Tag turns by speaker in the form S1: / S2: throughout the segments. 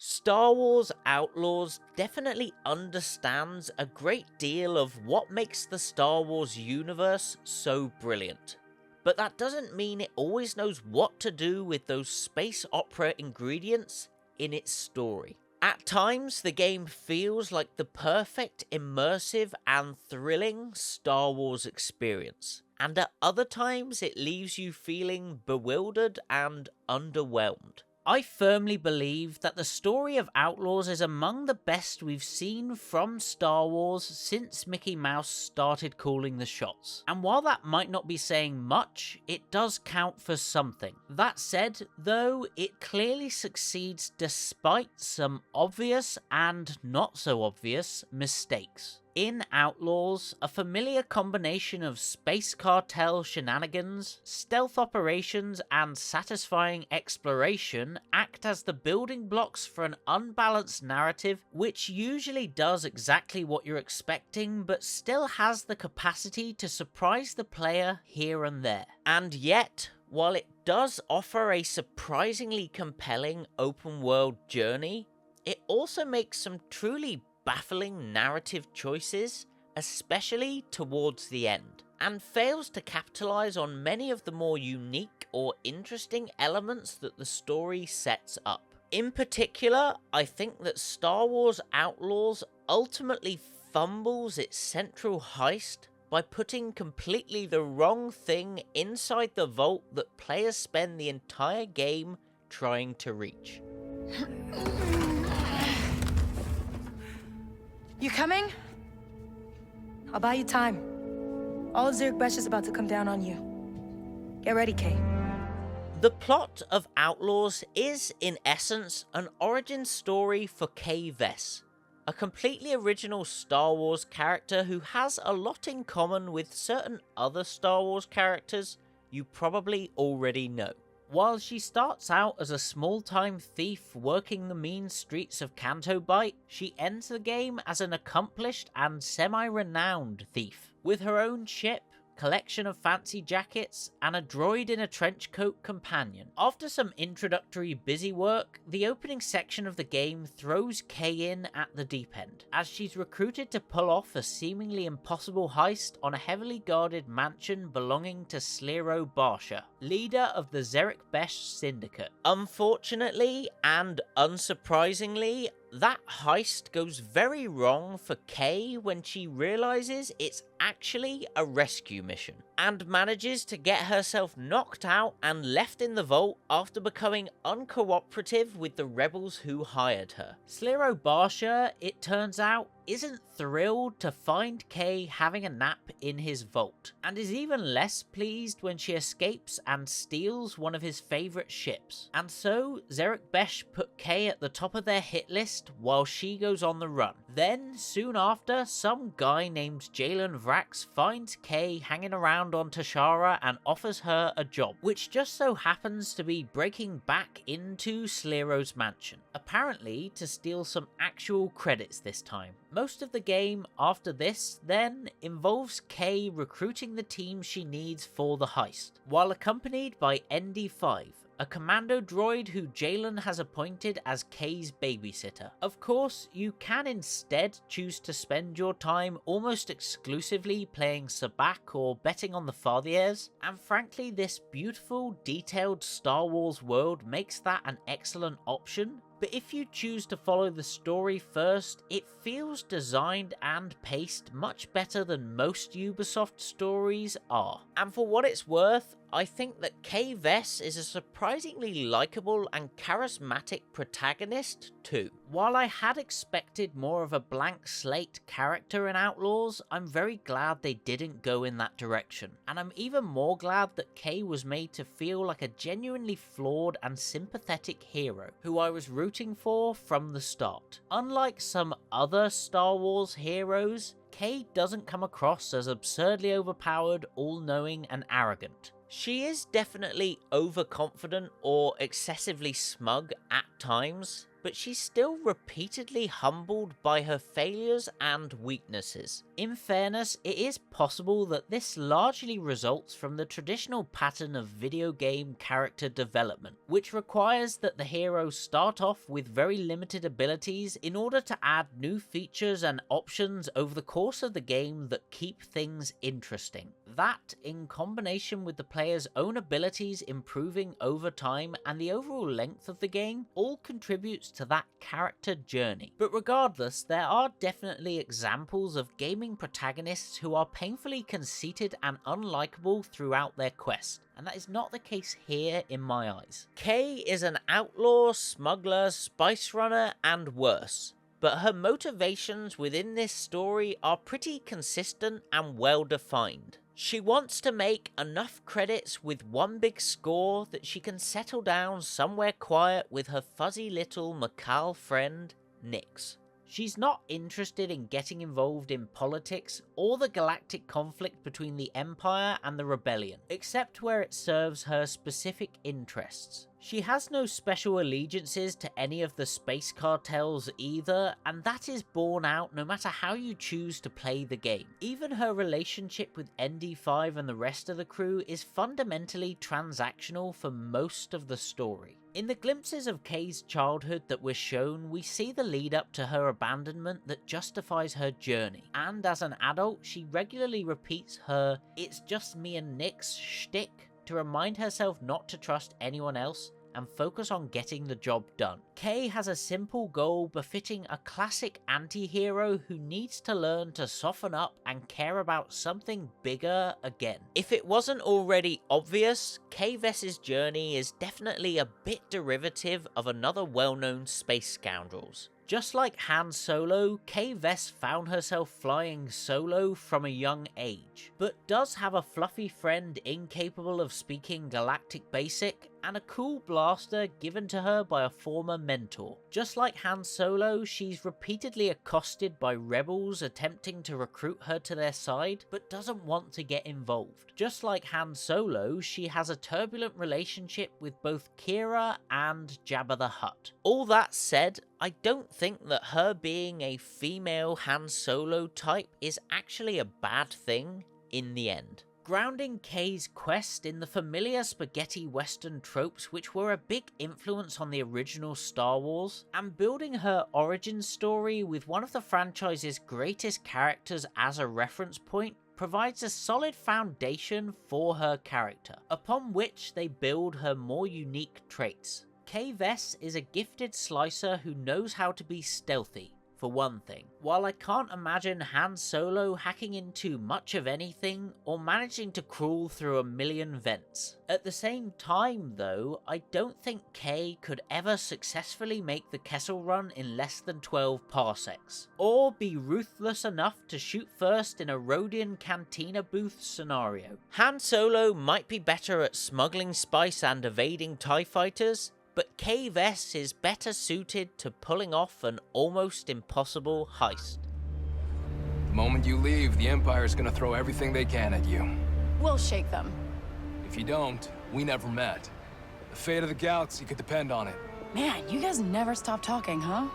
S1: Star Wars Outlaws definitely understands a great deal of what makes the Star Wars universe so brilliant. But that doesn't mean it always knows what to do with those space opera ingredients in its story. At times, the game feels like the perfect immersive and thrilling Star Wars experience. And at other times, it leaves you feeling bewildered and underwhelmed. I firmly believe that the story of Outlaws is among the best we've seen from Star Wars since Mickey Mouse started calling the shots. And while that might not be saying much, it does count for something. That said, though, it clearly succeeds despite some obvious and not so obvious mistakes. In Outlaws, a familiar combination of space cartel shenanigans, stealth operations, and satisfying exploration act as the building blocks for an unbalanced narrative which usually does exactly what you're expecting but still has the capacity to surprise the player here and there. And yet, while it does offer a surprisingly compelling open-world journey, it also makes some truly baffling narrative choices, especially towards the end, and fails to capitalize on many of the more unique or interesting elements that the story sets up. In particular, I think that Star Wars Outlaws ultimately fumbles its central heist by putting completely the wrong thing inside the vault that players spend the entire game trying to reach.
S2: You coming? I'll buy you time. All of Zurich Besh is about to come down on you. Get ready, Kay.
S1: The plot of Outlaws is, in essence, an origin story for Vess, a completely original Star Wars character who has a lot in common with certain other Star Wars characters you probably already know. While she starts out as a small-time thief working the mean streets of Canto Bight, she ends the game as an accomplished and semi-renowned thief, with her own ship, collection of fancy jackets, and a droid in a trench coat companion. After some introductory busy work, the opening section of the game throws Kay in at the deep end, as she's recruited to pull off a seemingly impossible heist on a heavily guarded mansion belonging to Slero Barsha, leader of the Zurich Besh Syndicate. Unfortunately, and unsurprisingly, that heist goes very wrong for Kay when she realizes it's actually a rescue mission, and manages to get herself knocked out and left in the vault after becoming uncooperative with the rebels who hired her. Slero Barsha, it turns out, isn't thrilled to find Kay having a nap in his vault, and is even less pleased when she escapes and steals one of his favourite ships. And so, Zurich Besh put Kay at the top of their hit list while she goes on the run. Then, soon after, some guy named Jalen Vrax finds Kay hanging around on Tashara and offers her a job, which just so happens to be breaking back into Slero's mansion, apparently to steal some actual credits this time. Most of the game after this, then, involves Kay recruiting the team she needs for the heist, while accompanied by ND5, a commando droid who Jalen has appointed as Kay's babysitter. Of course, you can instead choose to spend your time almost exclusively playing Sabacc or betting on the Fathiers, and frankly this beautiful, detailed Star Wars world makes that an excellent option. But if you choose to follow the story first, it feels designed and paced much better than most Ubisoft stories are. And for what it's worth, I think that Kay Vess is a surprisingly likeable and charismatic protagonist too. While I had expected more of a blank slate character in Outlaws, I'm very glad they didn't go in that direction. And I'm even more glad that Kay was made to feel like a genuinely flawed and sympathetic hero, who I was rooting for from the start. Unlike some other Star Wars heroes, Kay doesn't come across as absurdly overpowered, all-knowing and arrogant. She is definitely overconfident or excessively smug at times, but she's still repeatedly humbled by her failures and weaknesses. In fairness, it is possible that this largely results from the traditional pattern of video game character development, which requires that the heroes start off with very limited abilities in order to add new features and options over the course of the game that keep things interesting. That, in combination with the player's own abilities improving over time and the overall length of the game, all contributes to that character journey. But regardless, there are definitely examples of gaming protagonists who are painfully conceited and unlikable throughout their quest, and that is not the case here in my eyes. Kay is an outlaw, smuggler, spice runner, and worse. But her motivations within this story are pretty consistent and well defined. She wants to make enough credits with one big score that she can settle down somewhere quiet with her fuzzy little macabre friend, Nyx. She's not interested in getting involved in politics or the galactic conflict between the Empire and the Rebellion, except where it serves her specific interests. She has no special allegiances to any of the space cartels either, and that is borne out no matter how you choose to play the game. Even her relationship with ND5 and the rest of the crew is fundamentally transactional for most of the story. In the glimpses of Kay's childhood that we're shown, we see the lead up to her abandonment that justifies her journey, and as an adult, she regularly repeats her "it's just me and Nyx" shtick to remind herself not to trust anyone else and focus on getting the job done. Kay has a simple goal befitting a classic anti-hero who needs to learn to soften up and care about something bigger again. If it wasn't already obvious, Kay Vess's journey is definitely a bit derivative of another well-known space scoundrels. Just like Han Solo, Kay Vess found herself flying solo from a young age, but does have a fluffy friend incapable of speaking Galactic Basic, and a cool blaster given to her by a former mentor. Just like Han Solo, she's repeatedly accosted by rebels attempting to recruit her to their side, but doesn't want to get involved. Just like Han Solo, she has a turbulent relationship with both Kira and Jabba the Hutt. All that said, I don't think that her being a female Han Solo type is actually a bad thing in the end. Grounding Kay's quest in the familiar spaghetti western tropes which were a big influence on the original Star Wars, and building her origin story with one of the franchise's greatest characters as a reference point provides a solid foundation for her character, upon which they build her more unique traits. Kay Vess is a gifted slicer who knows how to be stealthy, for one thing. While I can't imagine Han Solo hacking into much of anything or managing to crawl through a million vents. At the same time though, I don't think Kay could ever successfully make the Kessel Run in less than 12 parsecs, or be ruthless enough to shoot first in a Rhodian cantina booth scenario. Han Solo might be better at smuggling spice and evading TIE fighters, but Kay Vess is better suited to pulling off an almost impossible heist.
S3: The moment you leave, the Empire's gonna throw everything they can at you.
S4: We'll shake them.
S3: If you don't, we never met. The fate of the galaxy could depend on it.
S4: Man, you guys never stop talking, huh?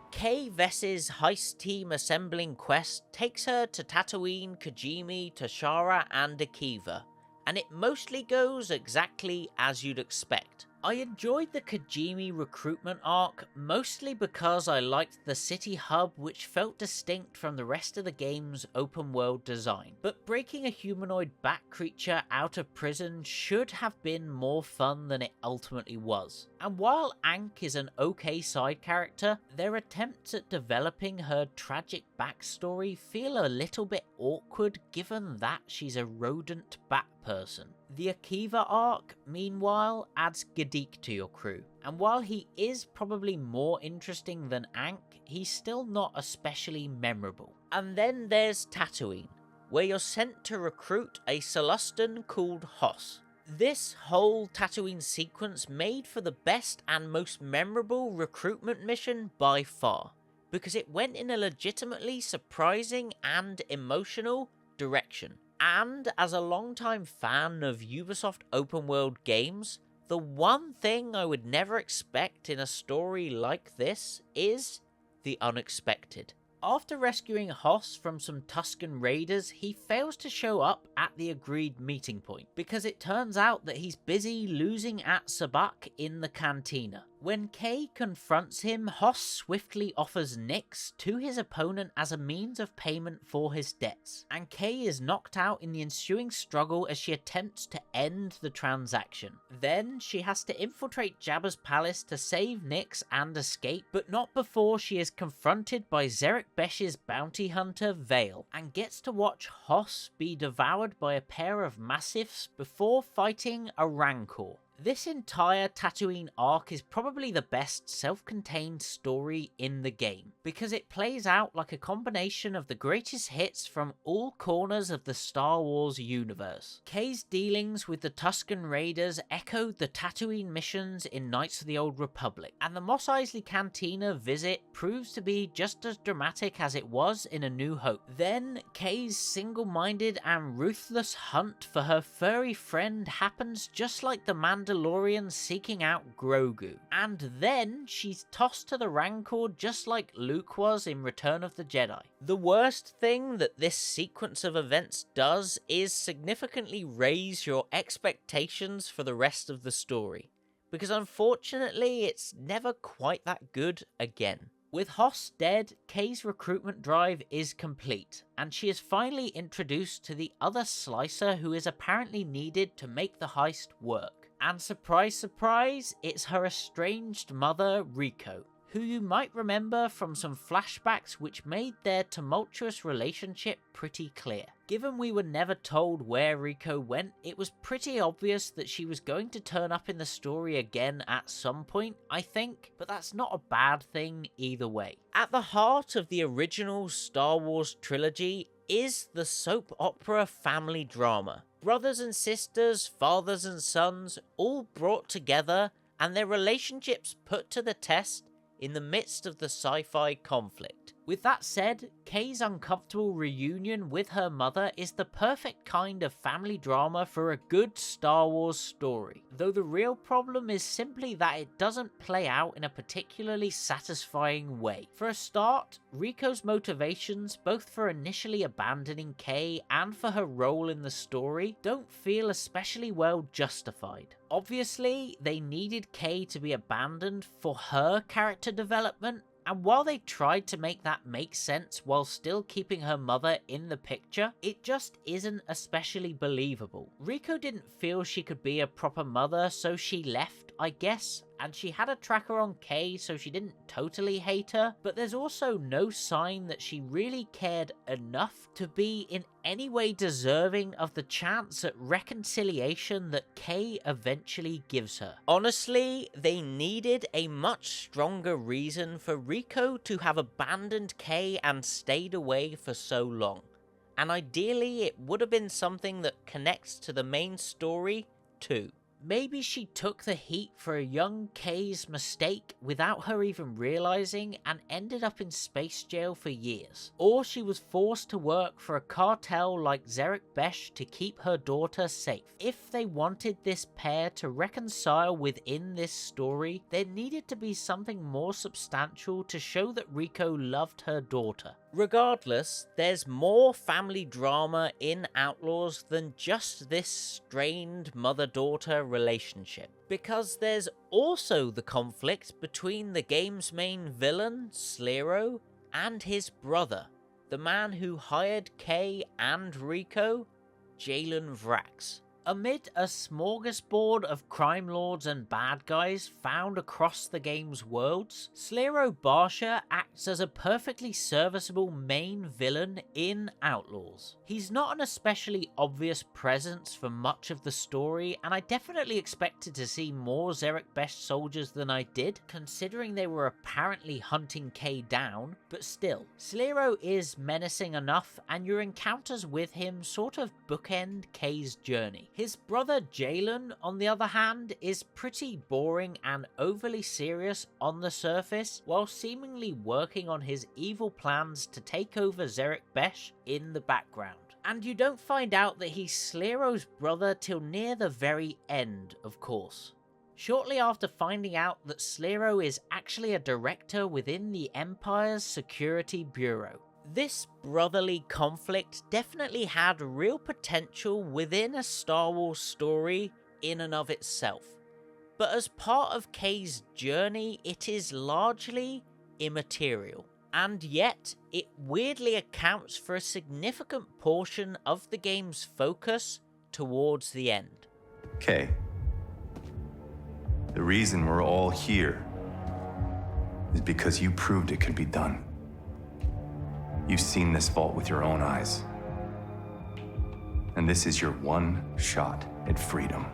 S1: Kay Vess's heist team assembling quest takes her to Tatooine, Kijimi, Tashara, and Akiva, and it mostly goes exactly as you'd expect. I enjoyed the Kijimi recruitment arc, mostly because I liked the city hub which felt distinct from the rest of the game's open world design. But breaking a humanoid bat creature out of prison should have been more fun than it ultimately was. And while Ankh is an okay side character, their attempts at developing her tragic backstory feel a little bit awkward given that she's a rodent bat person. The Akiva arc, meanwhile, adds Gadik to your crew, and while he is probably more interesting than Ankh, he's still not especially memorable. And then there's Tatooine, where you're sent to recruit a Celestan called Hoss. This whole Tatooine sequence made for the best and most memorable recruitment mission by far, because it went in a legitimately surprising and emotional direction. And as a longtime fan of Ubisoft open world games, The one thing I would never expect in a story like this is the unexpected. After rescuing Hoss from some Tusken raiders, he fails to show up at the agreed meeting point, because it turns out that he's busy losing at sabacc in the cantina. When Kay confronts him, Hoss swiftly offers Nix to his opponent as a means of payment for his debts, and Kay is knocked out in the ensuing struggle as she attempts to end the transaction. Then she has to infiltrate Jabba's palace to save Nix and escape, but not before she is confronted by Zerek Besh's bounty hunter Vale, and gets to watch Hoss be devoured by a pair of massiffs before fighting a Rancor. This entire Tatooine arc is probably the best self-contained story in the game, because it plays out like a combination of the greatest hits from all corners of the Star Wars universe. Kay's dealings with the Tusken Raiders echoed the Tatooine missions in Knights of the Old Republic, and the Mos Eisley Cantina visit proves to be just as dramatic as it was in A New Hope. Then, Kay's single-minded and ruthless hunt for her furry friend happens just like the Mandalorian seeking out Grogu, and then she's tossed to the Rancor just like Luke was in Return of the Jedi. The worst thing that this sequence of events does is significantly raise your expectations for the rest of the story, because unfortunately it's never quite that good again. With Hoss dead, Kay's recruitment drive is complete, and she is finally introduced to the other slicer who is apparently needed to make the heist work. And surprise, surprise, it's her estranged mother, Rico, who you might remember from some flashbacks which made their tumultuous relationship pretty clear. Given we were never told where Rico went, it was pretty obvious that she was going to turn up in the story again at some point, I think, but that's not a bad thing either way. At the heart of the original Star Wars trilogy is the soap opera family drama. Brothers and sisters, fathers and sons, all brought together, and their relationships put to the test in the midst of the sci-fi conflict. With that said, Kay's uncomfortable reunion with her mother is the perfect kind of family drama for a good Star Wars story, though the real problem is simply that it doesn't play out in a particularly satisfying way. For a start, Rico's motivations, both for initially abandoning Kay and for her role in the story, don't feel especially well justified. Obviously, they needed Kay to be abandoned for her character development, and while they tried to make that make sense while still keeping her mother in the picture, it just isn't especially believable. Rico didn't feel she could be a proper mother, so she left, I guess, and she had a tracker on Kay, so she didn't totally hate her, but there's also no sign that she really cared enough to be in any way deserving of the chance at reconciliation that Kay eventually gives her. Honestly, they needed a much stronger reason for Rico to have abandoned Kay and stayed away for so long, and ideally it would have been something that connects to the main story too. Maybe she took the heat for a young Kay's mistake without her even realizing and ended up in space jail for years. Or she was forced to work for a cartel like Zerek Besh to keep her daughter safe. If they wanted this pair to reconcile within this story, there needed to be something more substantial to show that Rico loved her daughter. Regardless, there's more family drama in Outlaws than just this strained mother-daughter relationship, because there's also the conflict between the game's main villain, Slero, and his brother, the man who hired Kay and Rico, Jalen Vrax. Amid a smorgasbord of crime lords and bad guys found across the game's worlds, Slero Barsha acts as a perfectly serviceable main villain in Outlaws. He's not an especially obvious presence for much of the story, and I definitely expected to see more Zerek Besh soldiers than I did, considering they were apparently hunting Kay down, but still, Slero is menacing enough, and your encounters with him sort of bookend Kay's journey. His brother Jalen, on the other hand, is pretty boring and overly serious on the surface, while seemingly working on his evil plans to take over Zerek Besh in the background. And you don't find out that he's Slero's brother till near the very end, of course. shortly after finding out that Slero is actually a director within the Empire's Security Bureau. This brotherly conflict definitely had real potential within a Star Wars story in and of itself, but as part of Kay's journey, it is largely immaterial, and yet it weirdly accounts for a significant portion of the game's focus towards the end.
S5: Kay, the reason we're all here is because you proved it could be done. You've seen this vault with your own eyes. And this is your one shot at freedom.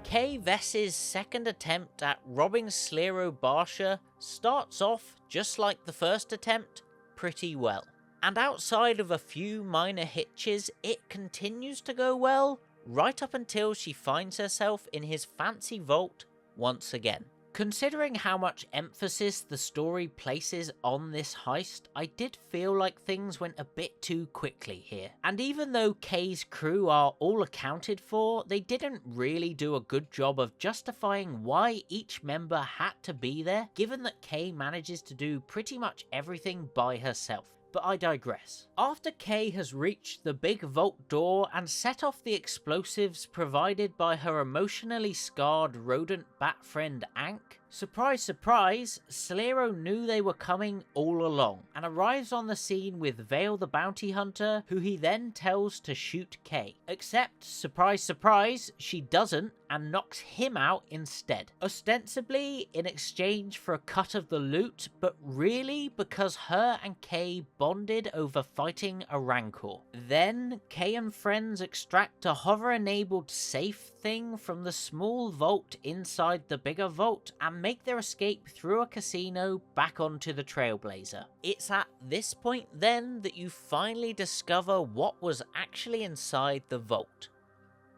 S1: Kay Vess's second attempt at robbing Slero Barsha starts off, just like the first attempt, pretty well. And outside of a few minor hitches, it continues to go well, right up until she finds herself in his fancy vault once again. Considering how much emphasis the story places on this heist, I did feel like things went a bit too quickly here. And even though Kay's crew are all accounted for, they didn't really do a good job of justifying why each member had to be there, given that Kay manages to do pretty much everything by herself. But I digress. After Kay has reached the big vault door and set off the explosives provided by her emotionally scarred rodent bat friend Ankh, surprise surprise, Slero knew they were coming all along and arrives on the scene with Vale the bounty hunter, who he then tells to shoot Kay. Except, surprise surprise, she doesn't and knocks him out instead. Ostensibly in exchange for a cut of the loot, but really because her and Kay bonded over fighting a Rancor. Then, Kay and friends extract a hover-enabled safe thing from the small vault inside the bigger vault and make their escape through a casino back onto the Trailblazer. It's at this point then that you finally discover what was actually inside the vault.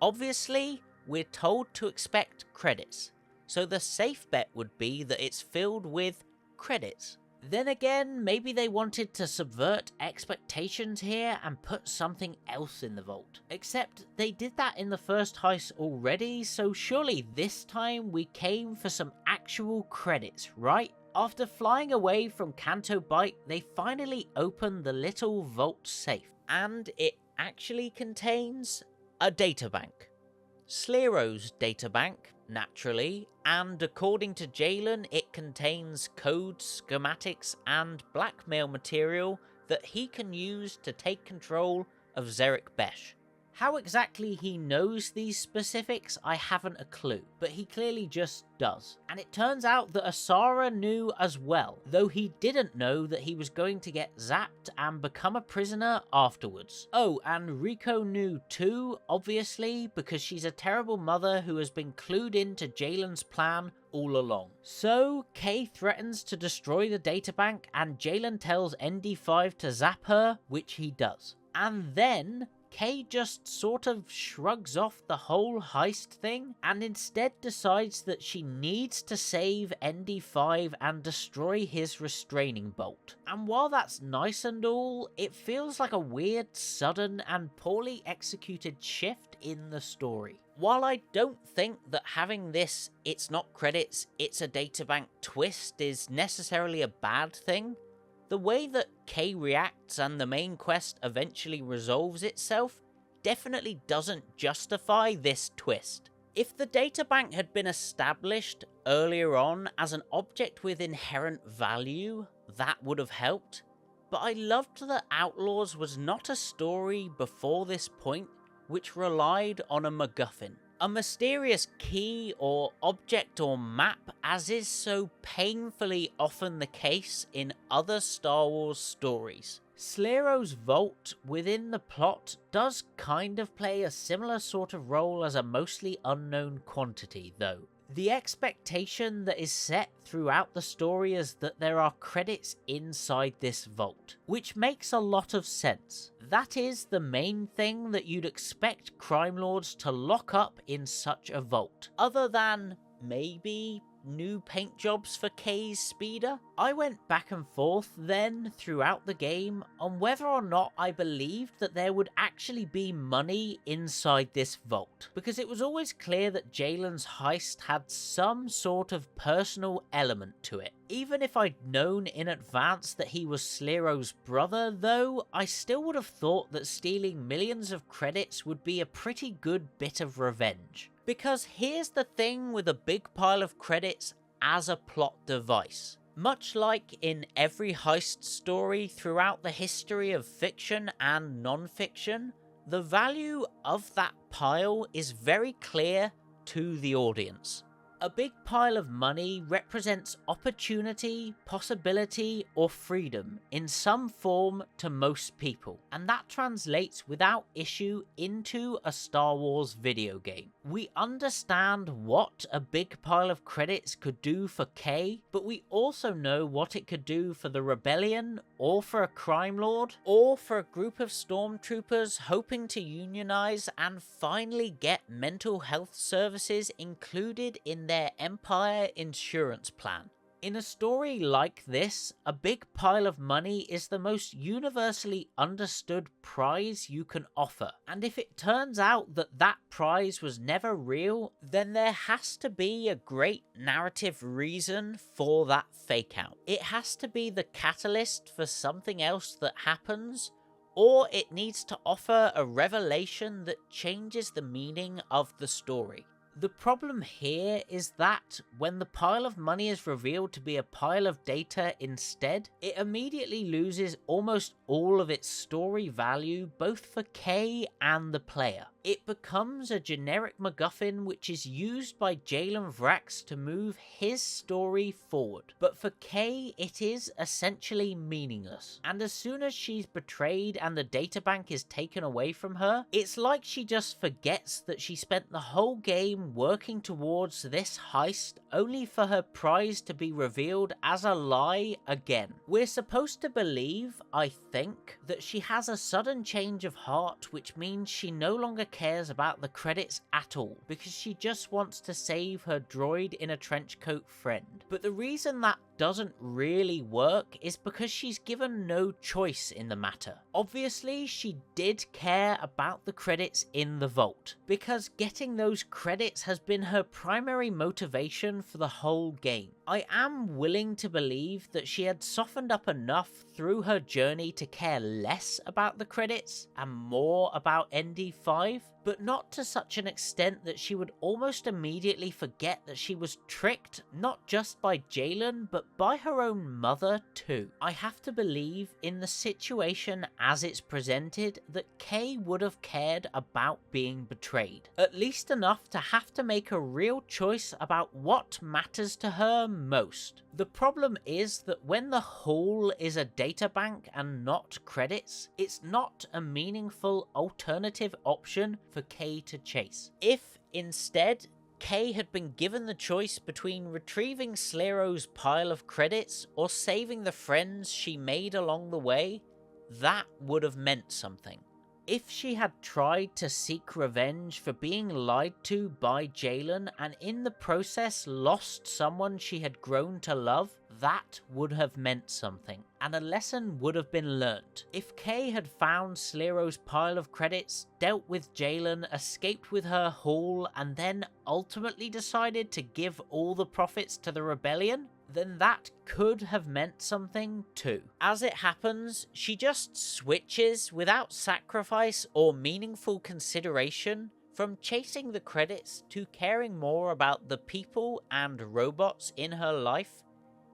S1: Obviously, we're told to expect credits, so the safe bet would be that it's filled with credits. Then again, maybe they wanted to subvert expectations here and put something else in the vault. Except they did that in the first heist already, so surely this time we came for some actual credits, right? After flying away from Canto Bight, they finally open the little vault safe, and it actually contains a databank. Slero's databank, naturally, and according to Jalen, it contains codes, schematics, and blackmail material that he can use to take control of Zerek Besh. How exactly he knows these specifics, I haven't a clue, but he clearly just does. And it turns out that Asara knew as well, though he didn't know that he was going to get zapped and become a prisoner afterwards. Oh, and Rico knew too, obviously, because she's a terrible mother who has been clued into Jalen's plan all along. So, Kay threatens to destroy the databank and Jalen tells ND5 to zap her, which he does. And then Kay just sort of shrugs off the whole heist thing and instead decides that she needs to save ND5 and destroy his restraining bolt. And while that's nice and all, it feels like a weird, sudden and poorly executed shift in the story. While I don't think that having this "it's not credits, it's a databank" twist is necessarily a bad thing, the way that Kay reacts and the main quest eventually resolves itself definitely doesn't justify this twist. If the databank had been established earlier on as an object with inherent value, that would have helped. But I loved that Outlaws was not a story before this point which relied on a MacGuffin. A mysterious key or object or map, as is so painfully often the case in other Star Wars stories. Slero's vault within the plot does kind of play a similar sort of role as a mostly unknown quantity, though. The expectation that is set throughout the story is that there are credits inside this vault, which makes a lot of sense. That is the main thing that you'd expect crime lords to lock up in such a vault, other than maybe new paint jobs for Kay's speeder? I went back and forth then throughout the game on whether or not I believed that there would actually be money inside this vault, because it was always clear that Jalen's heist had some sort of personal element to it. Even if I'd known in advance that he was Slero's brother, though, I still would have thought that stealing millions of credits would be a pretty good bit of revenge. Because here's the thing with a big pile of credits as a plot device. Much like in every heist story throughout the history of fiction and non-fiction, the value of that pile is very clear to the audience. A big pile of money represents opportunity, possibility, or freedom in some form to most people, and that translates without issue into a Star Wars video game. We understand what a big pile of credits could do for Kay, but we also know what it could do for the rebellion, or for a crime lord, or for a group of stormtroopers hoping to unionize and finally get mental health services included in their Empire insurance plan. In a story like this, a big pile of money is the most universally understood prize you can offer, and if it turns out that that prize was never real, then there has to be a great narrative reason for that fake out. It has to be the catalyst for something else that happens, or it needs to offer a revelation that changes the meaning of the story. The problem here is that when the pile of money is revealed to be a pile of data instead, it immediately loses almost all of its story value both for Kay and the player. It becomes a generic MacGuffin which is used by Jalen Vrax to move his story forward, but for Kay it is essentially meaningless. And as soon as she's betrayed and the databank is taken away from her, it's like she just forgets that she spent the whole game working towards this heist only for her prize to be revealed as a lie again. We're supposed to believe, I think, that she has a sudden change of heart, which means she no longer cares about the credits at all, because she just wants to save her droid in a trench coat friend. But the reason that doesn't really work is because she's given no choice in the matter. Obviously, she did care about the credits in the vault, because getting those credits has been her primary motivation for the whole game. I am willing to believe that she had softened up enough through her journey to care less about the credits and more about ND5, but not to such an extent that she would almost immediately forget that she was tricked not just by Jalen, but by her own mother too. I have to believe in the situation as it's presented that Kay would have cared about being betrayed, at least enough to have to make a real choice about what matters to her most. The problem is that when the haul is a databank and not credits, it's not a meaningful alternative option for Kay to chase. If instead Kay had been given the choice between retrieving Slero's pile of credits or saving the friends she made along the way, that would have meant something. If she had tried to seek revenge for being lied to by Jalen and in the process lost someone she had grown to love, that would have meant something, and a lesson would have been learnt. If Kay had found Slero's pile of credits, dealt with Jalen, escaped with her haul, and then ultimately decided to give all the profits to the rebellion, then that could have meant something too. As it happens, she just switches without sacrifice or meaningful consideration from chasing the credits to caring more about the people and robots in her life,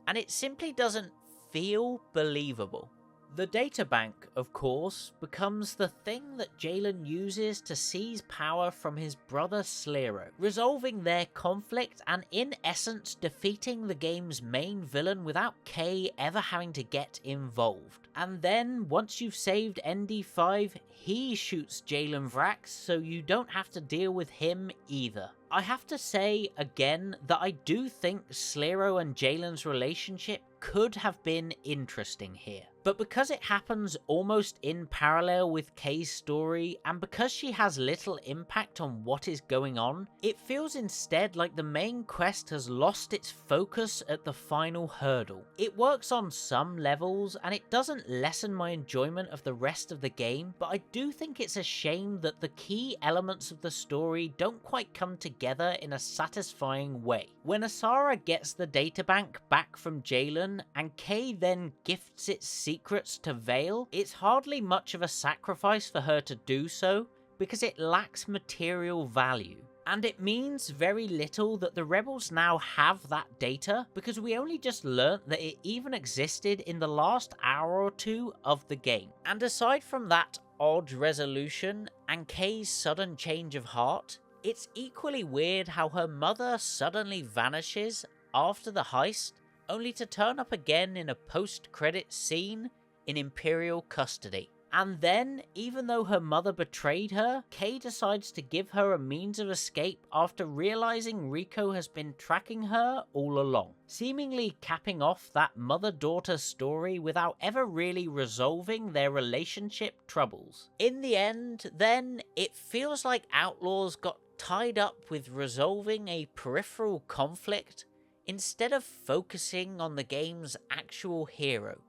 S1: and it simply doesn't feel believable. The databank, of course, becomes the thing that Jalen uses to seize power from his brother Slero, resolving their conflict and in essence defeating the game's main villain without Kay ever having to get involved. And then, once you've saved ND5, he shoots Jalen Vrax, so you don't have to deal with him either. I have to say, again, that I do think Slero and Jalen's relationship could have been interesting here. But because it happens almost in parallel with Kay's story, and because she has little impact on what is going on, it feels instead like the main quest has lost its focus at the final hurdle. It works on some levels, and it doesn't lessen my enjoyment of the rest of the game, but I do think it's a shame that the key elements of the story don't quite come together in a satisfying way. When Asara gets the databank back from Jalen, and Kay then gifts its secrets to Vale, it's hardly much of a sacrifice for her to do so, because it lacks material value. And it means very little that the rebels now have that data, because we only just learnt that it even existed in the last hour or two of the game. And aside from that odd resolution and Kay's sudden change of heart, it's equally weird how her mother suddenly vanishes after the heist, only to turn up again in a post-credits scene in Imperial custody. And then, even though her mother betrayed her, Kay decides to give her a means of escape after realizing Rico has been tracking her all along, seemingly capping off that mother-daughter story without ever really resolving their relationship troubles. In the end, then, it feels like Outlaws got tied up with resolving a peripheral conflict instead of focusing on the game's actual hero,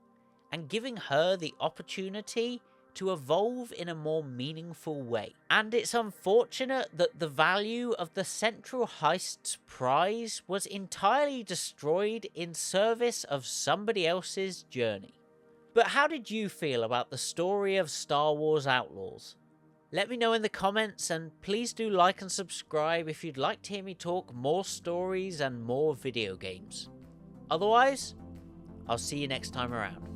S1: and giving her the opportunity to evolve in a more meaningful way. And it's unfortunate that the value of the central heist's prize was entirely destroyed in service of somebody else's journey. But how did you feel about the story of Star Wars Outlaws? Let me know in the comments, and please do like and subscribe if you'd like to hear me talk more stories and more video games. Otherwise, I'll see you next time around.